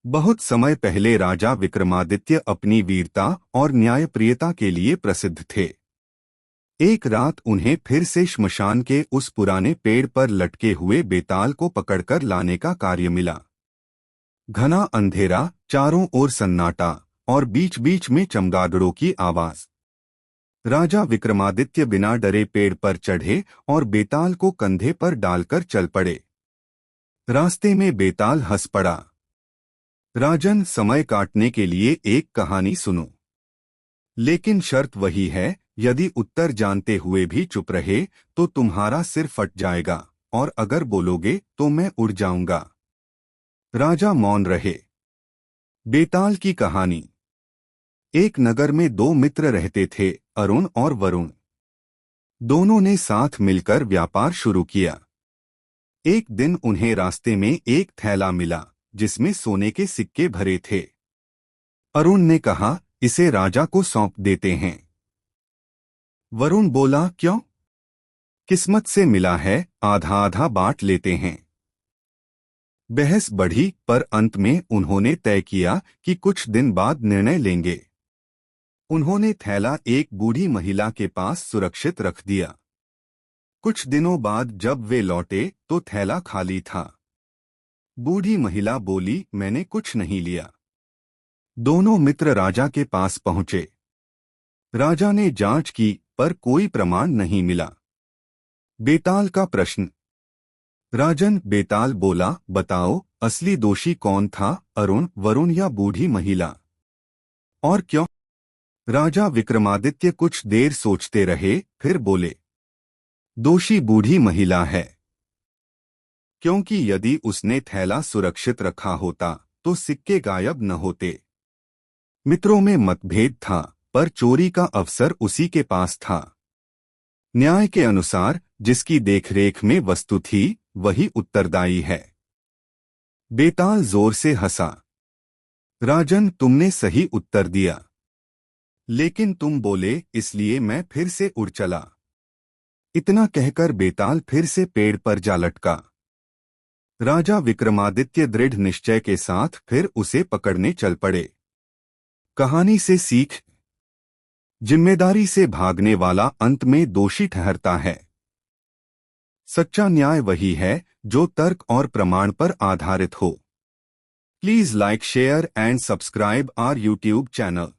बहुत समय पहले राजा विक्रमादित्य अपनी वीरता और न्यायप्रियता के लिए प्रसिद्ध थे। एक रात उन्हें फिर से श्मशान के उस पुराने पेड़ पर लटके हुए बेताल को पकड़कर लाने का कार्य मिला। घना अंधेरा, चारों ओर सन्नाटा और बीच बीच में चमगादड़ों की आवाज। राजा विक्रमादित्य बिना डरे पेड़ पर चढ़े और बेताल को कंधे पर डालकर चल पड़े। रास्ते में बेताल हंस पड़ा। राजन, समय काटने के लिए एक कहानी सुनो, लेकिन शर्त वही है, यदि उत्तर जानते हुए भी चुप रहे तो तुम्हारा सिर फट जाएगा, और अगर बोलोगे तो मैं उड़ जाऊंगा। राजा मौन रहे। बेताल की कहानी। एक नगर में दो मित्र रहते थे, अरुण और वरुण। दोनों ने साथ मिलकर व्यापार शुरू किया। एक दिन उन्हें रास्ते में एक थैला मिला जिसमें सोने के सिक्के भरे थे। अरुण ने कहा, इसे राजा को सौंप देते हैं। वरुण बोला, क्यों? किस्मत से मिला है, आधा आधा बांट लेते हैं। बहस बढ़ी, पर अंत में उन्होंने तय किया कि कुछ दिन बाद निर्णय लेंगे। उन्होंने थैला एक बूढ़ी महिला के पास सुरक्षित रख दिया। कुछ दिनों बाद जब वे लौटे तो थैला खाली था। बूढ़ी महिला बोली, मैंने कुछ नहीं लिया। दोनों मित्र राजा के पास पहुंचे। राजा ने जांच की, पर कोई प्रमाण नहीं मिला। बेताल का प्रश्न। राजन, बेताल बोला, बताओ, असली दोषी कौन था, अरुण, वरुण या बूढ़ी महिला? और क्यों? राजा विक्रमादित्य कुछ देर सोचते रहे, फिर बोले, दोषी बूढ़ी महिला है। क्योंकि यदि उसने थैला सुरक्षित रखा होता तो सिक्के गायब न होते। मित्रों में मतभेद था, पर चोरी का अवसर उसी के पास था। न्याय के अनुसार जिसकी देखरेख में वस्तु थी वही उत्तरदायी है। बेताल जोर से हंसा। राजन, तुमने सही उत्तर दिया, लेकिन तुम बोले, इसलिए मैं फिर से उड़ चला। इतना कहकर बेताल फिर से पेड़ पर जा लटका। राजा विक्रमादित्य दृढ़ निश्चय के साथ फिर उसे पकड़ने चल पड़े। कहानी से सीख। जिम्मेदारी से भागने वाला अंत में दोषी ठहरता है। सच्चा न्याय वही है जो तर्क और प्रमाण पर आधारित हो। Please like, share and subscribe our YouTube channel.